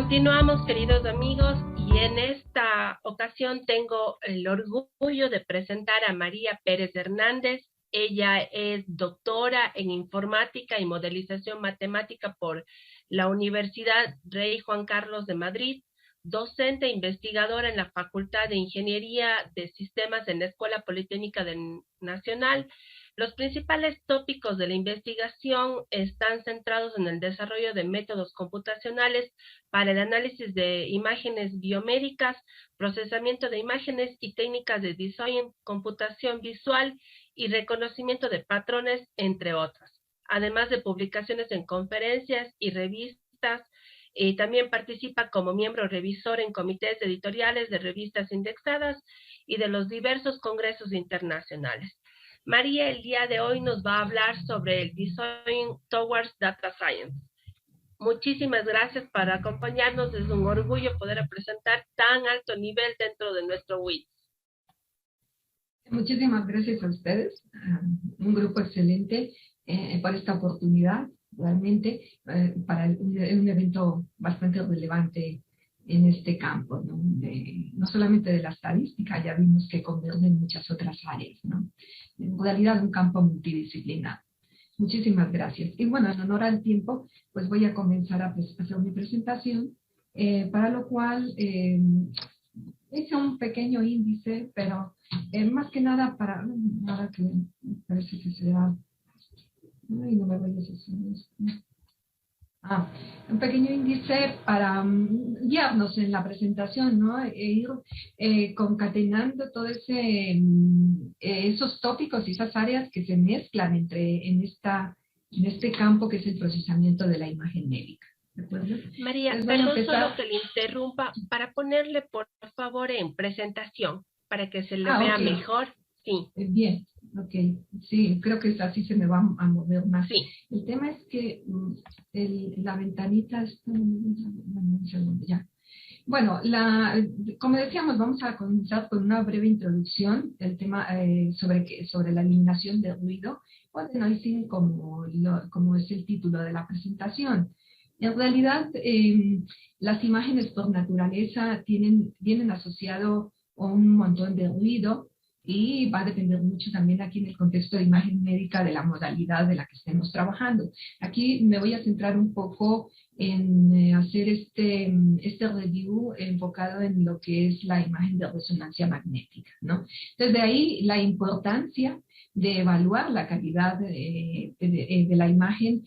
Continuamos, queridos amigos, y en esta ocasión tengo el orgullo de presentar a María Pérez Hernández. Ella es doctora en informática y modelización matemática por la Universidad Rey Juan Carlos de Madrid, docente e investigadora en la Facultad de Ingeniería de Sistemas en la Escuela Politécnica Nacional. Los principales tópicos de la investigación están centrados en el desarrollo de métodos computacionales para el análisis de imágenes biomédicas, procesamiento de imágenes y técnicas de diseño, computación visual y reconocimiento de patrones, entre otras. Además de publicaciones en conferencias y revistas, también participa como miembro revisor en comités editoriales de revistas indexadas y de los diversos congresos internacionales. María el día de hoy nos va a hablar sobre el Design Towards Data Science. Muchísimas gracias por acompañarnos. Es un orgullo poder presentar tan alto nivel dentro de nuestro WIT. Muchísimas gracias a ustedes, un grupo excelente por esta oportunidad, realmente para un evento bastante relevante en este campo, ¿no? No solamente de la estadística, ya vimos que converge en muchas otras áreas, ¿no? En realidad un campo multidisciplinar. Muchísimas gracias. Y bueno, en honor al tiempo, pues voy a comenzar a hacer mi presentación, para lo cual hice un pequeño índice, pero más que nada para, ahora que parece que se da, ay, no me voy a hacer esto. Un pequeño índice para guiarnos en la presentación, ¿no? E ir concatenando todo esos tópicos y esas áreas que se mezclan en este campo que es el procesamiento de la imagen médica. ¿De acuerdo? María, perdón solo que le interrumpa, para ponerle por favor en presentación, para que se le vea okay. mejor. Sí. Bien, ok. Sí, creo que así se me va a mover más. Sí. El tema es que la ventanita está... Un segundo, ya. Bueno, como decíamos, vamos a comenzar con una breve introducción del tema sobre la eliminación de ruido, o denoising como es el título de la presentación. En realidad, las imágenes por naturaleza vienen asociado a un montón de ruido, y va a depender mucho también aquí en el contexto de imagen médica de la modalidad de la que estemos trabajando. Aquí me voy a centrar un poco en hacer este review enfocado en lo que es la imagen de resonancia magnética, ¿no? Entonces, de ahí la importancia de evaluar la calidad de la imagen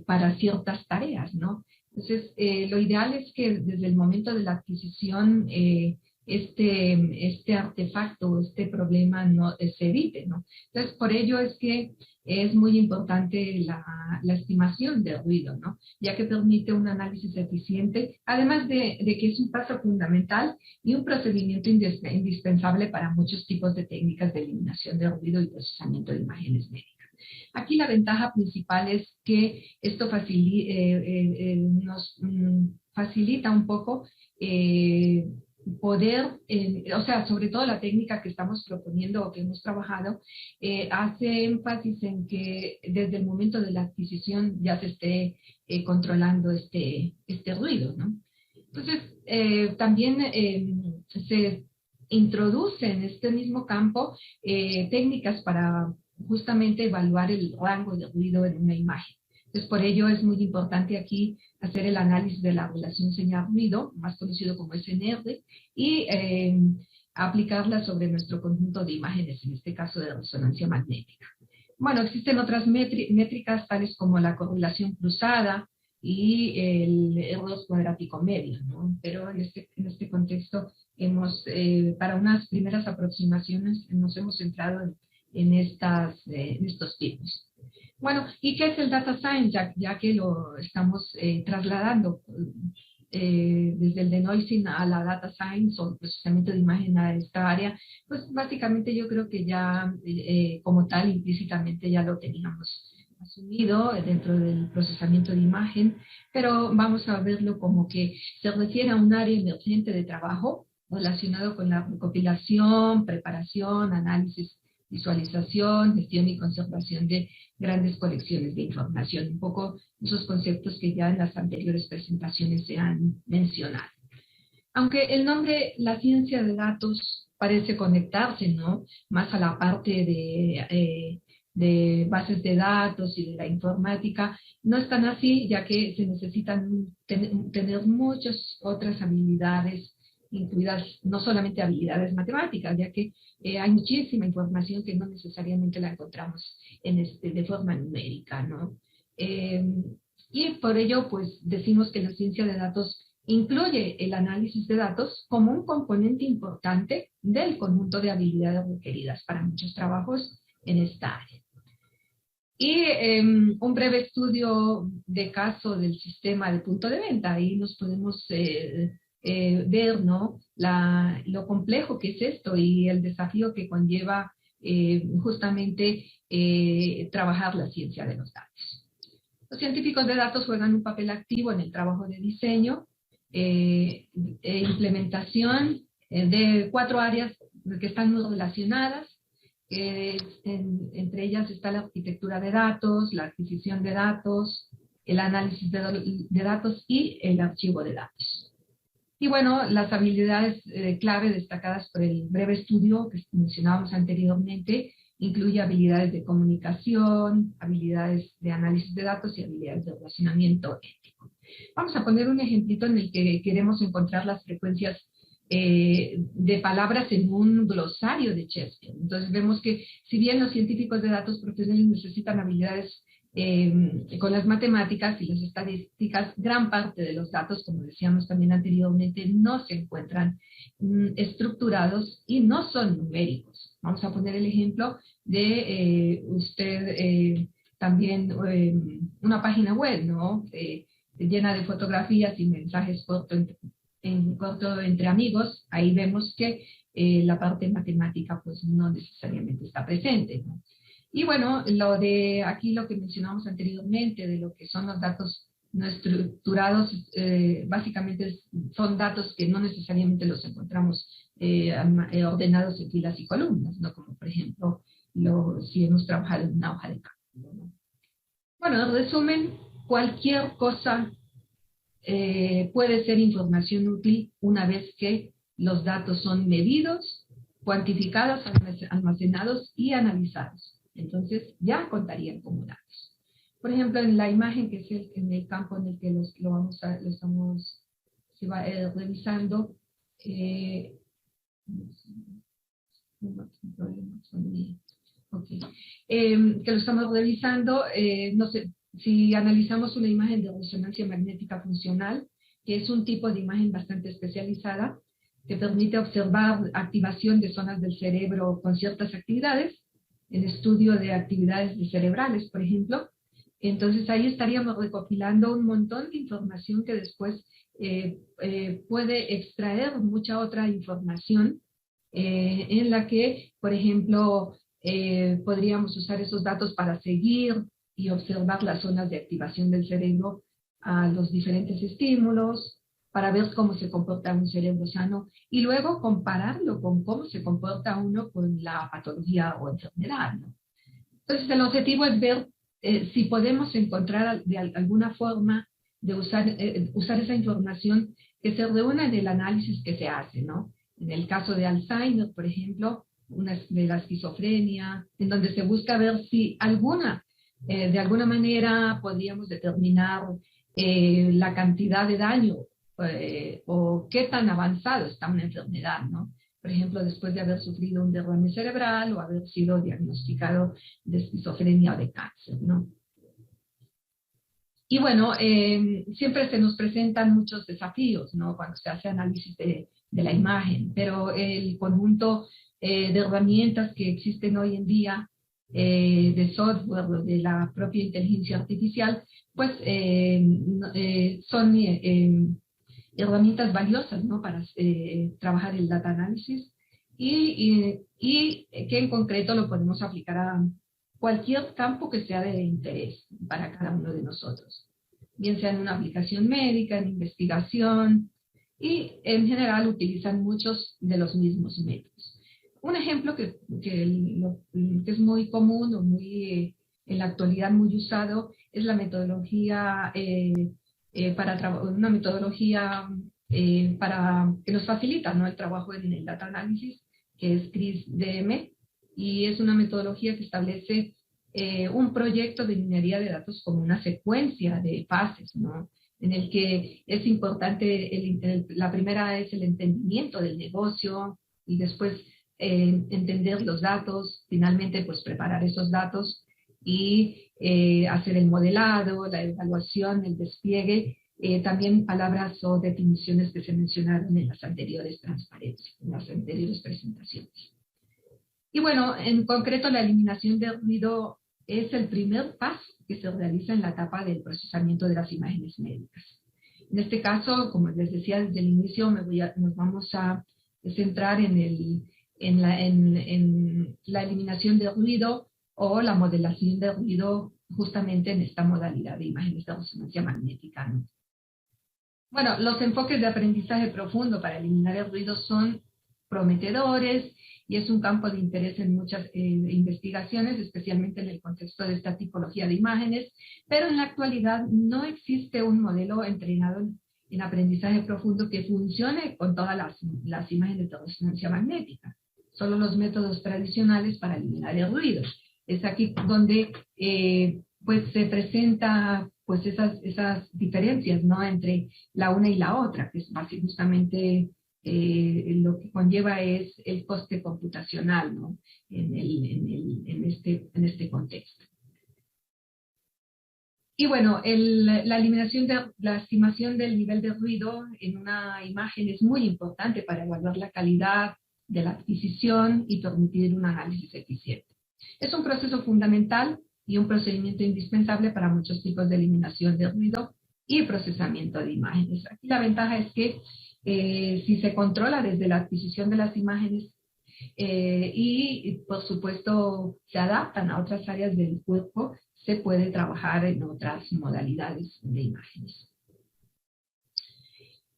para ciertas tareas, ¿no? Entonces, lo ideal es que desde el momento de la adquisición este artefacto, este problema no se evite, ¿no? Entonces, por ello es que es muy importante la estimación de ruido, ¿no? Ya que permite un análisis eficiente, además de que es un paso fundamental y un procedimiento indispensable para muchos tipos de técnicas de eliminación de ruido y procesamiento de imágenes médicas. Aquí la ventaja principal es que esto nos facilita un poco poder, o sea, sobre todo la técnica que estamos proponiendo o que hemos trabajado, hace énfasis en que desde el momento de la adquisición ya se esté controlando este ruido, ¿no? Entonces, también se introduce en este mismo campo técnicas para justamente evaluar el rango de ruido en una imagen. Entonces, por ello es muy importante aquí hacer el análisis de la relación señal-ruido, más conocido como SNR, y aplicarla sobre nuestro conjunto de imágenes, en este caso de resonancia magnética. Bueno, existen otras métricas tales como la correlación cruzada y el error cuadrático medio, ¿no? Pero en este contexto para unas primeras aproximaciones nos hemos centrado en estos tipos. Bueno, ¿y qué es el Data Science? Ya que lo estamos trasladando desde el denoising a la Data Science o el procesamiento de imagen a esta área, pues básicamente yo creo que ya como tal implícitamente ya lo teníamos asumido dentro del procesamiento de imagen, pero vamos a verlo como que se refiere a un área emergente de trabajo relacionado con la recopilación, preparación, análisis visualización, gestión y conservación de grandes colecciones de información. Un poco esos conceptos que ya en las anteriores presentaciones se han mencionado. Aunque el nombre, la ciencia de datos, parece conectarse, ¿no?, más a la parte de bases de datos y de la informática, no es tan así, ya que se necesitan tener muchas otras habilidades, incluidas no solamente habilidades matemáticas, ya que hay muchísima información que no necesariamente la encontramos de forma numérica, ¿no? Y por ello, pues, decimos que la ciencia de datos incluye el análisis de datos como un componente importante del conjunto de habilidades requeridas para muchos trabajos en esta área. Y un breve estudio de caso del sistema de punto de venta. Ahí nos podemos ver, ¿no?, lo complejo que es esto y el desafío que conlleva justamente trabajar la ciencia de los datos. Los científicos de datos juegan un papel activo en el trabajo de diseño, implementación de 4 áreas que están muy relacionadas. Entre ellas está la arquitectura de datos, la adquisición de datos, el análisis de datos y el archivo de datos. Y bueno, las habilidades clave destacadas por el breve estudio que mencionábamos anteriormente incluye habilidades de comunicación, habilidades de análisis de datos y habilidades de relacionamiento ético. Vamos a poner un ejemplito en el que queremos encontrar las frecuencias de palabras en un glosario de Shakespeare. Entonces vemos que si bien los científicos de datos profesionales necesitan habilidades con las matemáticas y las estadísticas, gran parte de los datos, como decíamos también anteriormente, no se encuentran estructurados y no son numéricos. Vamos a poner el ejemplo de también una página web, ¿no?, llena de fotografías y mensajes corto entre amigos. Ahí vemos que la parte matemática pues no necesariamente está presente, ¿no? Y bueno, aquí lo que mencionamos anteriormente de lo que son los datos no estructurados, básicamente son datos que no necesariamente los encontramos ordenados en filas y columnas, ¿no?, como por ejemplo si hemos trabajado en una hoja de cálculo, ¿no? Bueno, en resumen, cualquier cosa puede ser información útil una vez que los datos son medidos, cuantificados, almacenados y analizados. Entonces ya contarían como datos. Por ejemplo, en la imagen que es en el campo en el que lo estamos revisando, que lo estamos revisando, no sé, si analizamos una imagen de resonancia magnética funcional, que es un tipo de imagen bastante especializada, que permite observar activación de zonas del cerebro con ciertas actividades, el estudio de actividades cerebrales, por ejemplo. Entonces ahí estaríamos recopilando un montón de información que después puede extraer mucha otra información en la que, por ejemplo, podríamos usar esos datos para seguir y observar las zonas de activación del cerebro a los diferentes estímulos, para ver cómo se comporta un cerebro sano y luego compararlo con cómo se comporta uno con la patología o enfermedad, ¿no? Entonces el objetivo es ver si podemos encontrar de alguna forma de usar esa información que se reúna en el análisis que se hace, ¿no? En el caso de Alzheimer, por ejemplo, de la esquizofrenia, en donde se busca ver si de alguna manera podríamos determinar la cantidad de daño o qué tan avanzado está una enfermedad, ¿no? Por ejemplo, después de haber sufrido un derrame cerebral o haber sido diagnosticado de esquizofrenia o de cáncer, ¿no? Y bueno, siempre se nos presentan muchos desafíos, ¿no?, cuando se hace análisis de la imagen, pero el conjunto de herramientas que existen hoy en día, de software, de la propia inteligencia artificial, pues son herramientas valiosas, ¿no?, para trabajar el data análisis y que en concreto lo podemos aplicar a cualquier campo que sea de interés para cada uno de nosotros, bien sea en una aplicación médica, en investigación, y en general utilizan muchos de los mismos métodos. Un ejemplo que es muy común o muy, en la actualidad muy usado es la metodología una metodología para que nos facilita, ¿no?, el trabajo en el data análisis, que es CRISDM, y es una metodología que establece un proyecto de minería de datos como una secuencia de fases, ¿no?, en el que es importante, la primera es el entendimiento del negocio, y después entender los datos, finalmente pues preparar esos datos y hacer el modelado, la evaluación, el despliegue, también palabras o definiciones que se mencionaron en las anteriores transparencias, en las anteriores presentaciones. Y bueno, en concreto la eliminación de ruido es el primer paso que se realiza en la etapa del procesamiento de las imágenes médicas. En este caso, como les decía desde el inicio, nos vamos a centrar en la eliminación de ruido o la modelación de ruido justamente en esta modalidad de imágenes de resonancia magnética, ¿no? Bueno, los enfoques de aprendizaje profundo para eliminar el ruido son prometedores y es un campo de interés en muchas investigaciones, especialmente en el contexto de esta tipología de imágenes, pero en la actualidad no existe un modelo entrenado en aprendizaje profundo que funcione con todas las imágenes de resonancia magnética. Solo los métodos tradicionales para eliminar el ruido. Es aquí donde pues se presenta pues esas diferencias, ¿no?, entre la una y la otra, que es justamente lo que conlleva es el coste computacional, ¿no?, en este contexto. Y bueno, la estimación del nivel de ruido en una imagen es muy importante para evaluar la calidad de la adquisición y permitir un análisis eficiente. Es un proceso fundamental y un procedimiento indispensable para muchos tipos de eliminación de ruido y procesamiento de imágenes. Aquí la ventaja es que si se controla desde la adquisición de las imágenes y por supuesto se adaptan a otras áreas del cuerpo, se puede trabajar en otras modalidades de imágenes.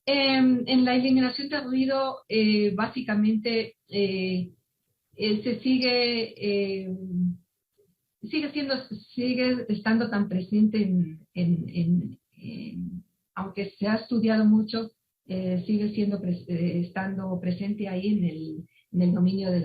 En la eliminación de ruido, básicamente se sigue estando tan presente aunque se ha estudiado mucho, sigue estando presente ahí en el dominio del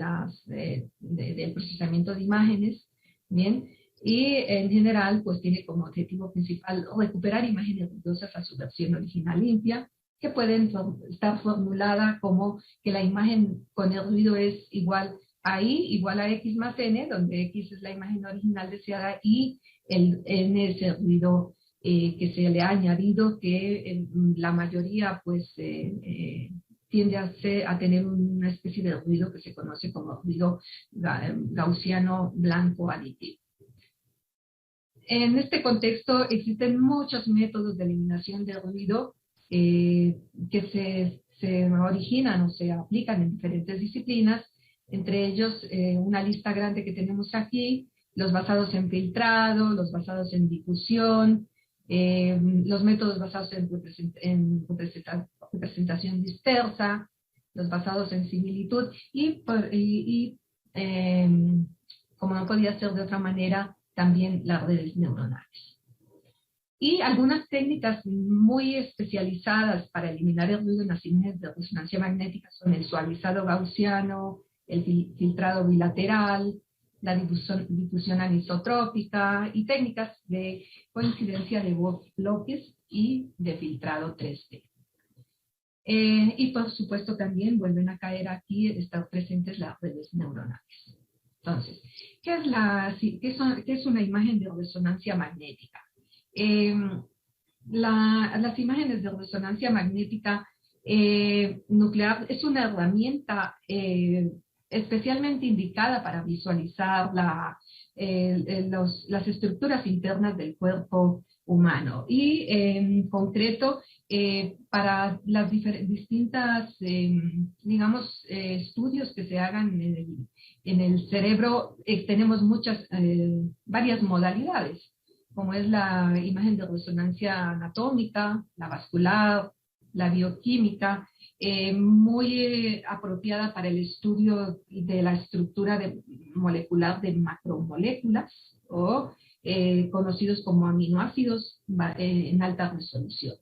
procesamiento de imágenes, ¿bien? Y en general, pues tiene como objetivo principal recuperar imágenes ruidosas a su versión original limpia, que pueden estar formulada como que la imagen con el ruido es igual a I igual a X más N, donde X es la imagen original deseada y el N es el ruido que se le ha añadido, que la mayoría pues tiende a tener una especie de ruido que se conoce como ruido gaussiano blanco aditivo. En este contexto existen muchos métodos de eliminación de ruido que se originan o se aplican en diferentes disciplinas, entre ellos una lista grande que tenemos aquí, los basados en filtrado, los basados en difusión, los métodos basados en representación dispersa, los basados en similitud y como no podía ser de otra manera, también las redes neuronales. Y algunas técnicas muy especializadas para eliminar el ruido en las imágenes de resonancia magnética son el suavizado gaussiano, el filtrado bilateral, la difusión anisotrópica y técnicas de coincidencia de bloques y de filtrado 3D. Y por supuesto también vuelven a caer aquí, están presentes las redes neuronales. Entonces, ¿qué es una imagen de resonancia magnética? Las imágenes de resonancia magnética nuclear es una herramienta especialmente indicada para visualizar las estructuras internas del cuerpo humano y en concreto para las distintas, digamos, estudios que se hagan en el cerebro, tenemos varias modalidades, como es la imagen de resonancia anatómica, la vascular, la bioquímica, muy apropiada para el estudio de la estructura molecular de macromoléculas o conocidos como aminoácidos en alta resolución.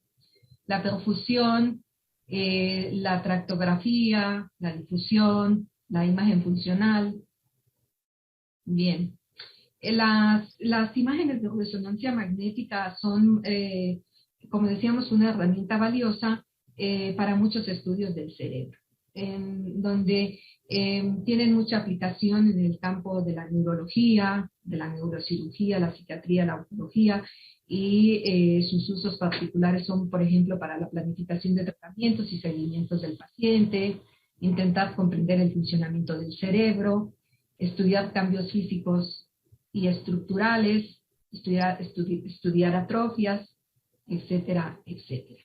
La perfusión, la tractografía, la difusión, la imagen funcional. Bien. Las imágenes de resonancia magnética son, como decíamos, una herramienta valiosa para muchos estudios del cerebro, donde tienen mucha aplicación en el campo de la neurología, de la neurocirugía, la psiquiatría, la oncología, y sus usos particulares son, por ejemplo, para la planificación de tratamientos y seguimientos del paciente, intentar comprender el funcionamiento del cerebro, estudiar cambios físicos y estructurales, estudiar atrofias, etcétera, etcétera.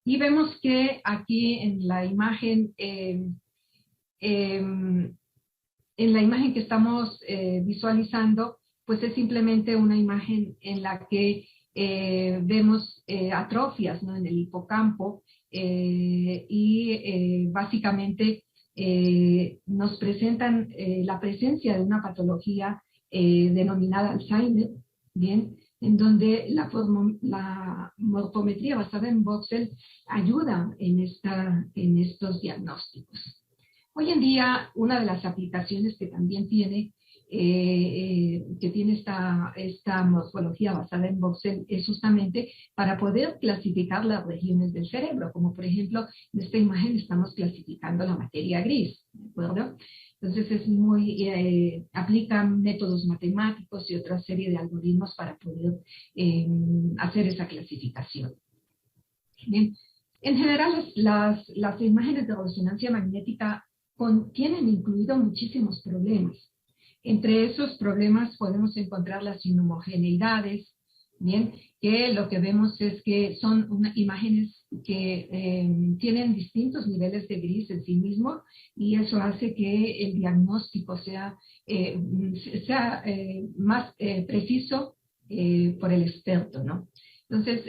Y vemos que aquí en la imagen, en la imagen que estamos visualizando, pues es simplemente una imagen en la que vemos atrofias, ¿no?, en el hipocampo, y básicamente nos presentan la presencia de una patología denominada Alzheimer, ¿bien?, en donde la morfometría basada en voxel ayuda en estos diagnósticos. Hoy en día, una de las aplicaciones que también tiene esta morfología basada en voxel es justamente para poder clasificar las regiones del cerebro, como por ejemplo en esta imagen estamos clasificando la materia gris, ¿de acuerdo? Entonces aplican métodos matemáticos y otra serie de algoritmos para poder hacer esa clasificación. Bien. En general, las imágenes de resonancia magnética tienen incluido muchísimos problemas. Entre esos problemas podemos encontrar las inhomogeneidades, ¿bien?, que lo que vemos es que son imágenes que tienen distintos niveles de gris en sí mismo, y eso hace que el diagnóstico sea más preciso por el experto, ¿no? Entonces,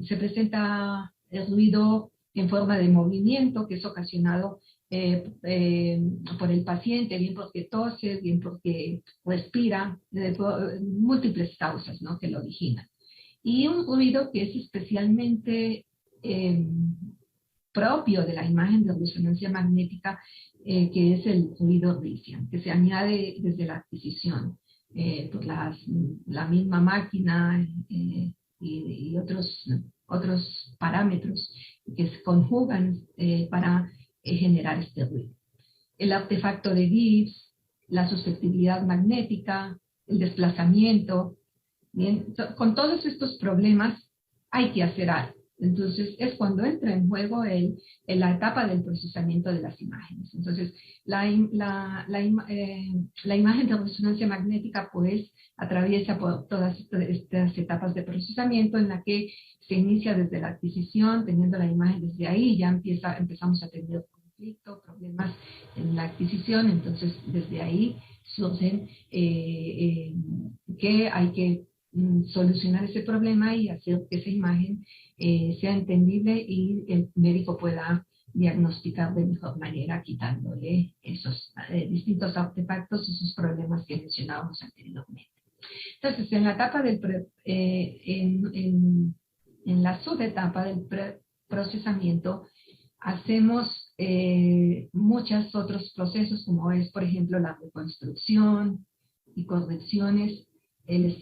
se presenta el ruido en forma de movimiento, que es ocasionado por el paciente, bien porque tose, bien porque respira, múltiples causas, ¿no?, que lo originan. Y un ruido que es especialmente propio de la imagen de resonancia magnética, que es el ruido Rician, que se añade desde la adquisición por la misma máquina y otros parámetros que se conjugan para generar este ruido. El artefacto de Gibbs, la susceptibilidad magnética, el desplazamiento. Bien, con todos estos problemas hay que hacer algo. Entonces es cuando entra en juego la etapa del procesamiento de las imágenes. Entonces la imagen de resonancia magnética pues atraviesa por todas estas etapas de procesamiento, en la que se inicia desde la adquisición, teniendo la imagen desde ahí, ya empezamos a tener conflicto, problemas en la adquisición. Entonces desde ahí surgen que hay que solucionar ese problema y hacer que esa imagen sea entendible y el médico pueda diagnosticar de mejor manera, quitándole esos distintos artefactos, esos problemas que mencionábamos anteriormente. Entonces, en la etapa en la subetapa del procesamiento, hacemos muchos otros procesos, como es, por ejemplo, la reconstrucción y correcciones, el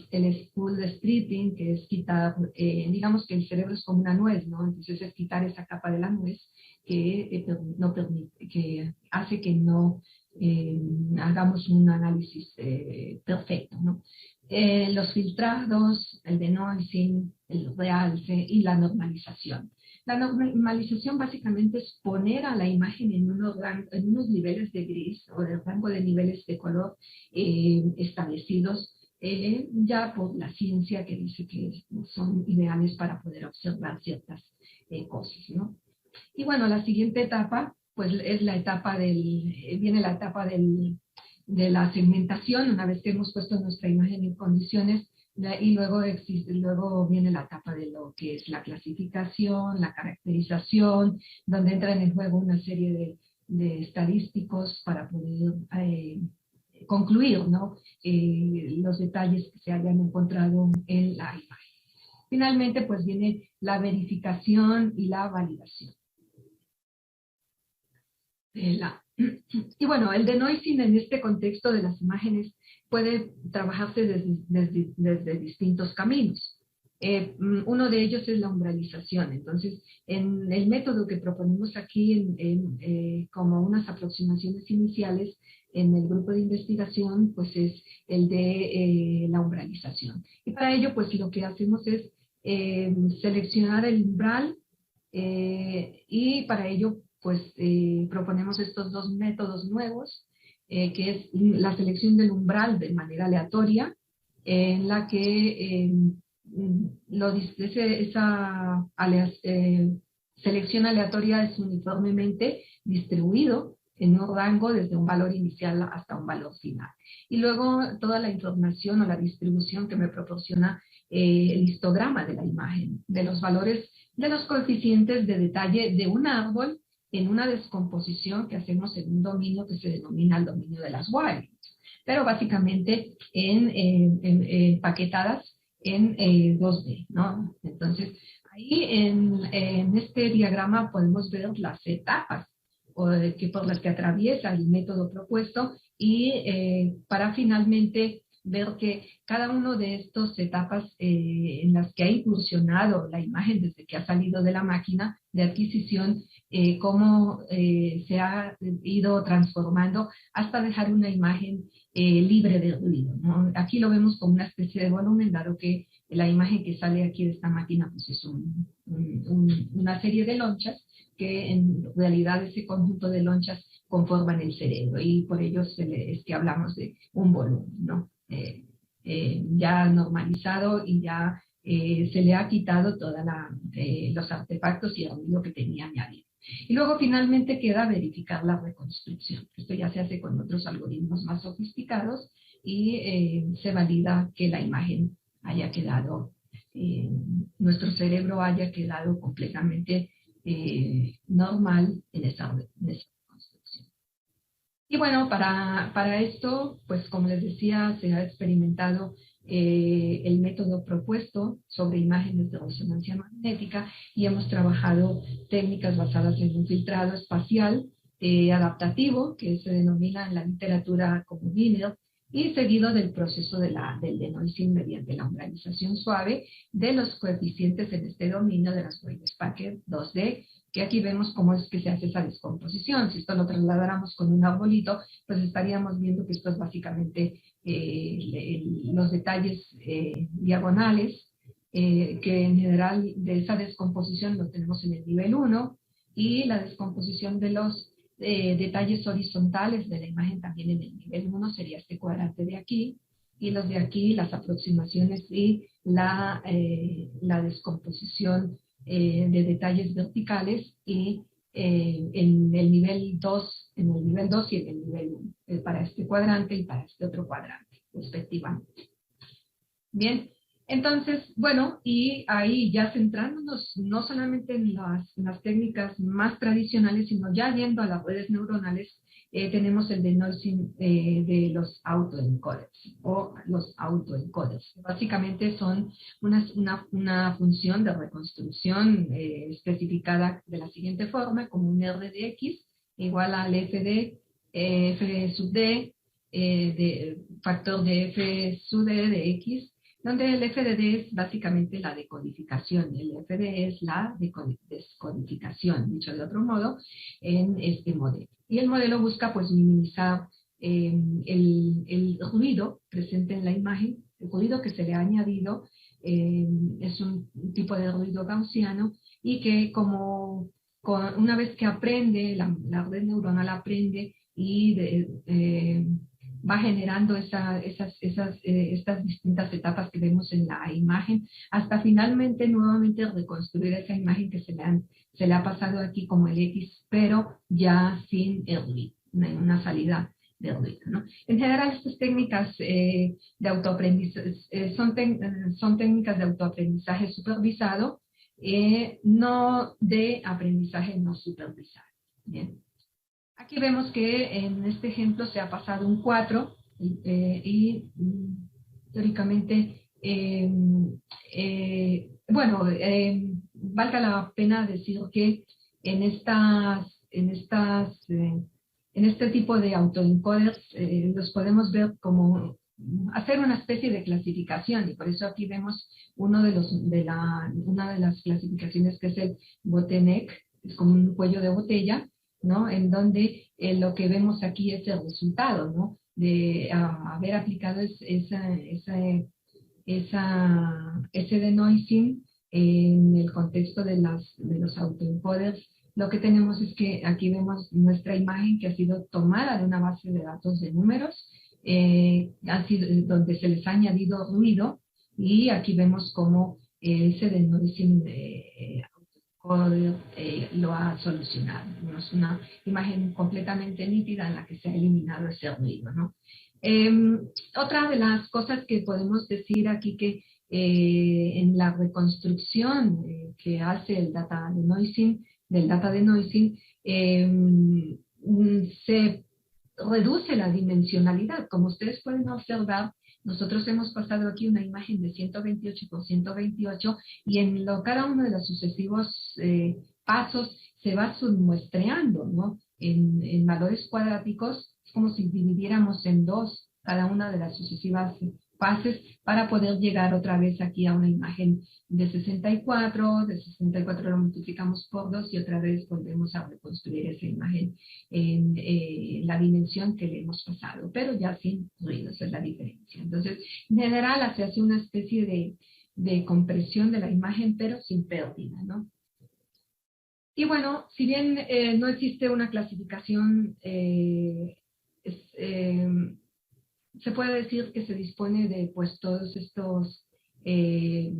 spool stripping, que es quitar, digamos que el cerebro es como una nuez, ¿no? Entonces es quitar esa capa de la nuez que hace que no hagamos un análisis perfecto, ¿no? Los filtrados, el denoising, el realce y la normalización. La normalización básicamente es poner a la imagen en unos niveles de gris o de rango de niveles de color establecidos ya por la ciencia, que dice que son ideales para poder observar ciertas cosas, ¿no? Y bueno, la siguiente etapa pues es la etapa viene la etapa de la segmentación. Una vez que hemos puesto nuestra imagen en condiciones, Y luego viene la etapa de lo que es la clasificación, la caracterización, donde entran en juego una serie de estadísticos para poder concluir, ¿no? Los detalles que se hayan encontrado en la imagen. Finalmente, pues viene la verificación y la validación. Y bueno, el denoising en este contexto de las imágenes puede trabajarse desde distintos caminos. Uno de ellos es la umbralización. Entonces, en el método que proponemos aquí como unas aproximaciones iniciales en el grupo de investigación, pues es el de la umbralización. Y para ello, pues lo que hacemos es seleccionar el umbral y para ello, pues proponemos estos dos métodos nuevos, que es la selección del umbral de manera aleatoria, en la que esa selección aleatoria es uniformemente distribuido en un rango desde un valor inicial hasta un valor final. Y luego toda la información o la distribución que me proporciona el histograma de la imagen, de los valores de los coeficientes de detalle de un árbol en una descomposición que hacemos en un dominio que se denomina el dominio de las wirings, pero básicamente empaquetadas en 2D, ¿no? Entonces, ahí en este diagrama podemos ver las etapas por las que atraviesa el método propuesto y para finalmente ver que cada uno de estas etapas en las que ha incursionado la imagen desde que ha salido de la máquina de adquisición, cómo se ha ido transformando hasta dejar una imagen libre de ruido, ¿no? Aquí lo vemos como una especie de volumen, dado que la imagen que sale aquí de esta máquina pues es una serie de lonchas que en realidad ese conjunto de lonchas conforman el cerebro y por ello es que hablamos de un volumen, ¿no? Ya normalizado y ya se le ha quitado todos los artefactos y el ruido que tenía añadido. Y luego finalmente queda verificar la reconstrucción. Esto ya se hace con otros algoritmos más sofisticados y se valida que la imagen haya quedado, nuestro cerebro haya quedado completamente normal en esa reconstrucción. Y bueno, para esto, pues como les decía, se ha experimentado el método propuesto sobre imágenes de resonancia magnética y hemos trabajado técnicas basadas en un filtrado espacial adaptativo, que se denomina en la literatura como Binel, y seguido del proceso del denoising mediante la umbralización suave de los coeficientes en este dominio de las Wave Packet 2D, que aquí vemos cómo es que se hace esa descomposición. Si esto lo trasladáramos con un arbolito, pues estaríamos viendo que esto es básicamente los detalles diagonales, que en general de esa descomposición lo tenemos en el nivel 1, y la descomposición de los detalles horizontales de la imagen también en el nivel 1 sería este cuadrante de aquí, y los de aquí, las aproximaciones y la descomposición de detalles verticales y en el nivel 2 y en el nivel 1, para este cuadrante y para este otro cuadrante, respectivamente. Bien, entonces, bueno, y ahí ya centrándonos no solamente en las técnicas más tradicionales, sino ya yendo a las redes neuronales, tenemos el denoising de los autoencoders o los autoencoders. Básicamente son una función de reconstrucción especificada de la siguiente forma, como un R de X igual al F sub D, factor de F sub D de X, donde el FDD es básicamente la decodificación, el FD es la descodificación, dicho de otro modo, en este modelo. Y el modelo busca pues minimizar el ruido presente en la imagen, el ruido que se le ha añadido es un tipo de ruido gaussiano y que una vez que aprende, la red neuronal aprende y va generando estas distintas etapas que vemos en la imagen, hasta finalmente nuevamente reconstruir esa imagen que se le ha pasado aquí como el X, pero ya sin el ruido, una salida de ruido, ¿no? En general, estas técnicas de autoaprendizaje son técnicas de autoaprendizaje supervisado, no de aprendizaje no supervisado. Bien. Aquí vemos que en este ejemplo se ha pasado un 4 teóricamente, valga la pena decir que en este tipo de autoencoders los podemos ver como hacer una especie de clasificación, y por eso aquí vemos una de las clasificaciones que es el bottleneck, es como un cuello de botella, ¿no? En donde lo que vemos aquí es el resultado, ¿no? De haber aplicado ese denoising en el contexto de los autoencoders. Lo que tenemos es que aquí vemos nuestra imagen que ha sido tomada de una base de datos de números, donde se les ha añadido ruido, y aquí vemos cómo ese denoising lo ha solucionado. Es una imagen completamente nítida en la que se ha eliminado ese ruido, ¿no? Otra de las cosas que podemos decir aquí que en la reconstrucción que hace el data denoising, se reduce la dimensionalidad. Como ustedes pueden observar, nosotros hemos pasado aquí una imagen de 128 por 128 y en cada uno de los sucesivos pasos se va submuestreando, ¿no? En valores cuadráticos, es como si dividiéramos en dos cada una de las sucesivas fases para poder llegar otra vez aquí a una imagen de 64, de 64 lo multiplicamos por 2 y otra vez volvemos a reconstruir esa imagen en la dimensión que le hemos pasado, pero ya sin ruido, esa es la diferencia. Entonces, en general se hace una especie de compresión de la imagen, pero sin pérdida, ¿no? Y bueno, si bien no existe una clasificación, se puede decir que se dispone de pues todos estos de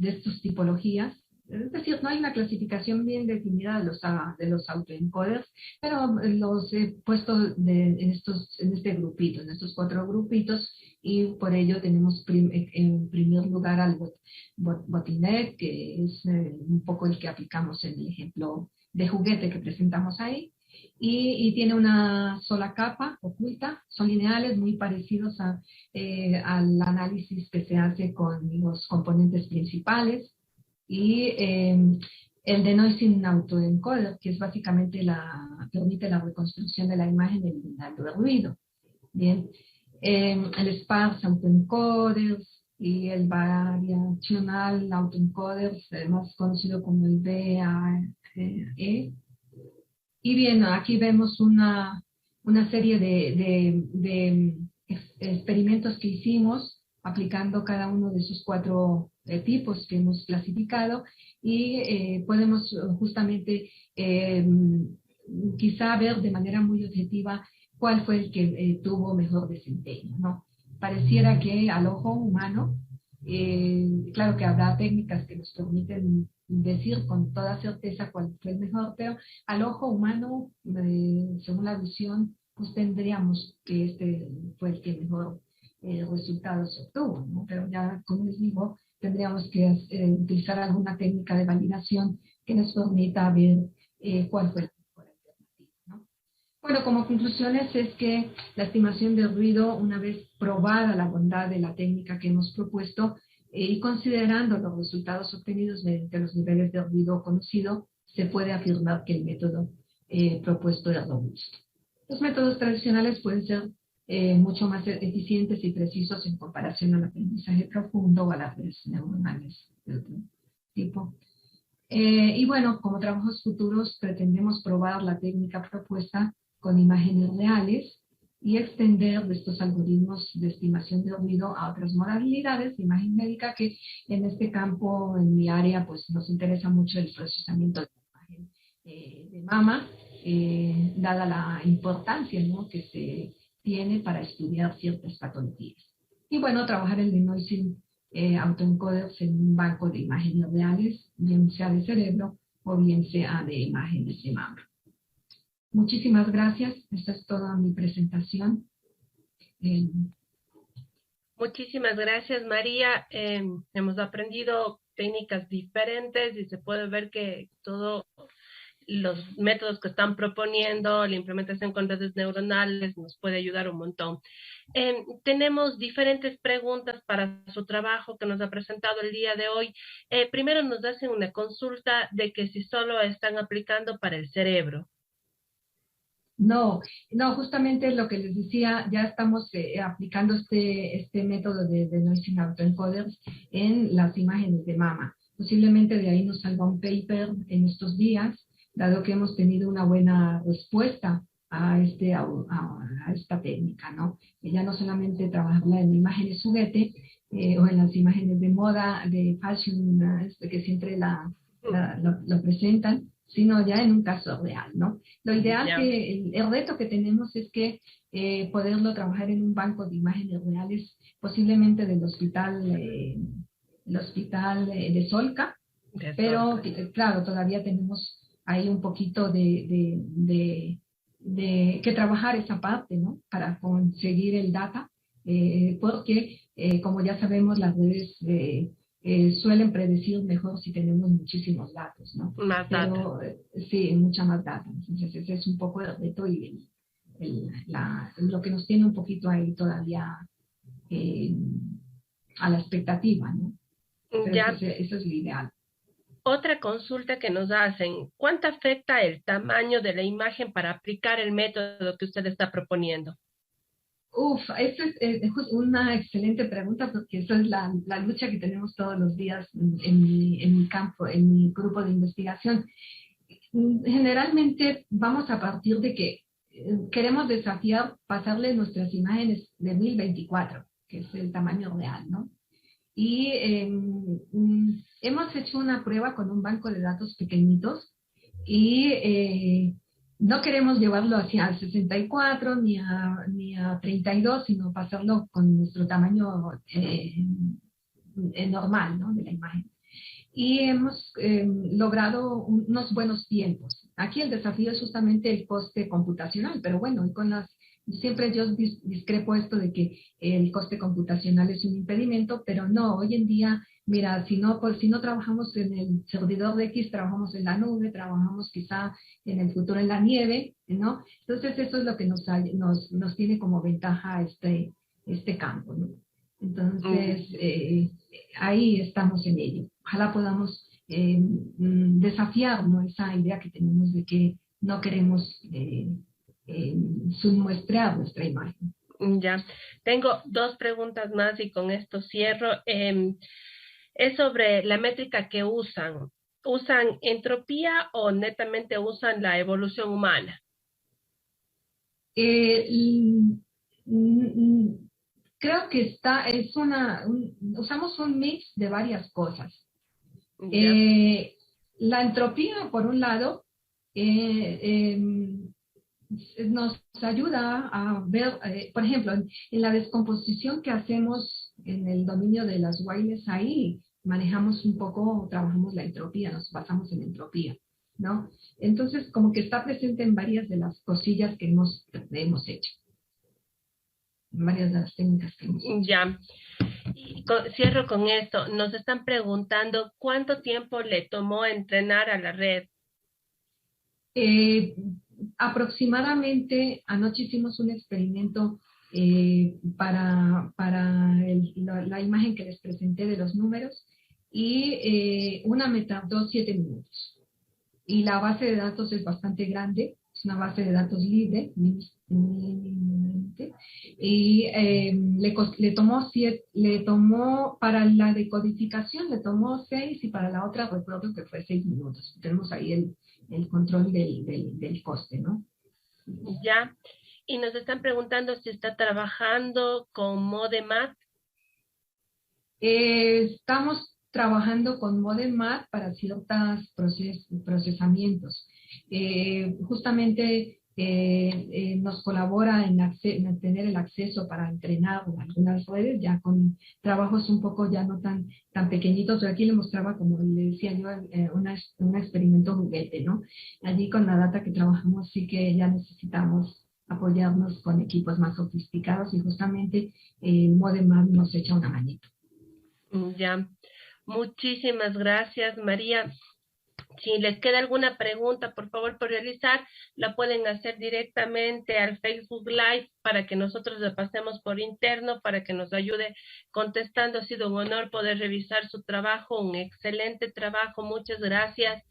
estas tipologías. Es decir, no hay una clasificación bien definida de los autoencoders, pero los he puesto en este grupito, en estos 4 grupitos, y por ello tenemos en primer lugar al bottleneck, que es un poco el que aplicamos en el ejemplo de juguete que presentamos ahí. Y tiene una sola capa oculta, son lineales muy parecidos al análisis que se hace con los componentes principales, y el denoising autoencoder, que es básicamente permite la reconstrucción de la imagen eliminando el ruido. Bien, el sparse autoencoders y el variational autoencoders, más conocido como el VAE. Y bien, aquí vemos una serie de experimentos que hicimos aplicando cada uno de esos 4 tipos que hemos clasificado, y podemos justamente quizá ver de manera muy objetiva cuál fue el que tuvo mejor desempeño, ¿no? Pareciera que al ojo humano, claro que habrá técnicas que nos permiten decir con toda certeza cuál fue el mejor, pero al ojo humano, según la visión, pues tendríamos que este fue el que mejor resultados obtuvo, ¿no? Pero ya, como les digo, tendríamos que utilizar alguna técnica de validación que nos permita ver cuál fue el mejor alternativo, ¿no? Bueno, como conclusiones es que la estimación del ruido, una vez probada la bondad de la técnica que hemos propuesto, y considerando los resultados obtenidos mediante los niveles de ruido conocido, se puede afirmar que el método propuesto es robusto. Los métodos tradicionales pueden ser mucho más eficientes y precisos en comparación al aprendizaje profundo o a las redes neuronales de otro tipo. Y bueno, como trabajos futuros pretendemos probar la técnica propuesta con imágenes reales y extender estos algoritmos de estimación de ruido a otras modalidades de imagen médica, que en este campo, en mi área, pues nos interesa mucho el procesamiento de imagen de mama, dada la importancia, ¿no?, que se tiene para estudiar ciertas patologías. Y bueno, trabajar el denoising autoencoders en un banco de imágenes reales, bien sea de cerebro o bien sea de imágenes de mama. Muchísimas gracias. Esta es toda mi presentación. Muchísimas gracias, María. Hemos aprendido técnicas diferentes y se puede ver que todos los métodos que están proponiendo, la implementación con redes neuronales, nos puede ayudar un montón. Tenemos diferentes preguntas para su trabajo que nos ha presentado el día de hoy. Primero nos hacen una consulta de que si solo están aplicando para el cerebro. No, justamente es lo que les decía, ya estamos aplicando este método de Noising Autoencoders en las imágenes de mama. Posiblemente de ahí nos salga un paper en estos días, dado que hemos tenido una buena respuesta a esta técnica, ¿no? Que ya no solamente trabajarla en imágenes juguete o en las imágenes de moda, de fashion, que siempre lo presentan, sino ya en un caso real, ¿no? Lo ideal el reto que tenemos es que poderlo trabajar en un banco de imágenes reales, posiblemente del hospital, de Solca, pero claro, todavía tenemos ahí un poquito de que trabajar esa parte, ¿no? Para conseguir el data, porque como ya sabemos, las redes suelen predecir mejor si tenemos muchísimos datos, ¿no? Más Pero data. Sí, mucha más data. Entonces ese es un poco el reto y lo que nos tiene un poquito ahí todavía a la expectativa, ¿no? Pero Ya. eso es lo ideal. Otra consulta que nos hacen, ¿cuánto afecta el tamaño de la imagen para aplicar el método que usted está proponiendo? Esa es una excelente pregunta porque esa es la lucha que tenemos todos los días en mi campo, en mi grupo de investigación. Generalmente vamos a partir de que queremos desafiar pasarle nuestras imágenes de 1024, que es el tamaño real, ¿no? Y hemos hecho una prueba con un banco de datos pequeñitos y no queremos llevarlo hacia 64 ni a 32, sino pasarlo con nuestro tamaño normal, ¿no? De la imagen. Y hemos logrado unos buenos tiempos. Aquí el desafío es justamente el coste computacional, pero bueno, siempre yo discrepo esto de que el coste computacional es un impedimento, pero no, hoy en día, mira, si no trabajamos en el servidor de X, trabajamos en la nube, trabajamos quizá en el futuro en la nieve, ¿no? Entonces eso es lo que nos tiene como ventaja este campo, ¿no? Entonces, ahí estamos en ello. Ojalá podamos desafiar, ¿no? Esa idea que tenemos de que no queremos submuestrear nuestra imagen. Ya, tengo dos preguntas más y con esto cierro. Es sobre la métrica que usan. ¿Usan entropía o netamente usan la evolución humana? Creo que usamos un mix de varias cosas. La entropía, por un lado, nos ayuda a ver, por ejemplo, en la descomposición que hacemos en el dominio de las wireless, ahí manejamos un poco, trabajamos la entropía, nos basamos en entropía, ¿no? Entonces, como que está presente en varias de las cosillas que hemos hecho. En varias de las técnicas que hemos hecho. Ya. Y cierro con esto. Nos están preguntando cuánto tiempo le tomó entrenar a la red. Aproximadamente, anoche hicimos un experimento para la imagen que les presenté de los números y una me tardó 7 minutos. Y la base de datos es bastante grande, es una base de datos libre, y le tomó para la decodificación, le tomó 6 y para la otra recuerdo que fue 6 minutos. Tenemos ahí el control del coste, ¿no? Ya, y nos están preguntando si está trabajando con ModeMath. Estamos trabajando con ModeMath para ciertos procesamientos. Justamente nos colabora en tener el acceso para entrenar en algunas redes, ya con trabajos un poco ya no tan pequeñitos. Yo aquí le mostraba, como le decía yo, un experimento juguete, ¿no? Allí con la data que trabajamos sí que ya necesitamos apoyarnos con equipos más sofisticados, y justamente Modemap nos echa una manito. Ya, muchísimas gracias, María. Si les queda alguna pregunta, por favor, por realizar, la pueden hacer directamente al Facebook Live para que nosotros la pasemos por interno, para que nos ayude contestando. Ha sido un honor poder revisar su trabajo, un excelente trabajo. Muchas gracias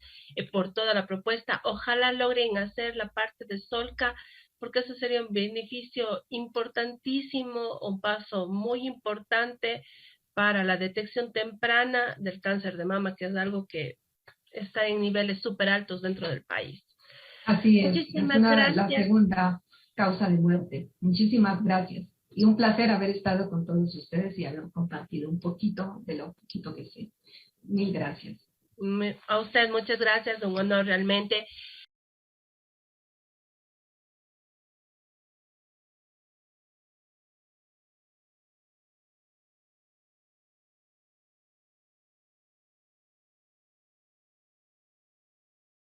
por toda la propuesta. Ojalá logren hacer la parte de Solca, porque eso sería un beneficio importantísimo, un paso muy importante para la detección temprana del cáncer de mama, que es algo que está en niveles súper altos dentro del país. Así es Muchísimas gracias. la segunda causa de muerte. Muchísimas gracias. Y un placer haber estado con todos ustedes y haber compartido un poquito de lo poquito que sé. Mil gracias. A usted muchas gracias, un honor realmente.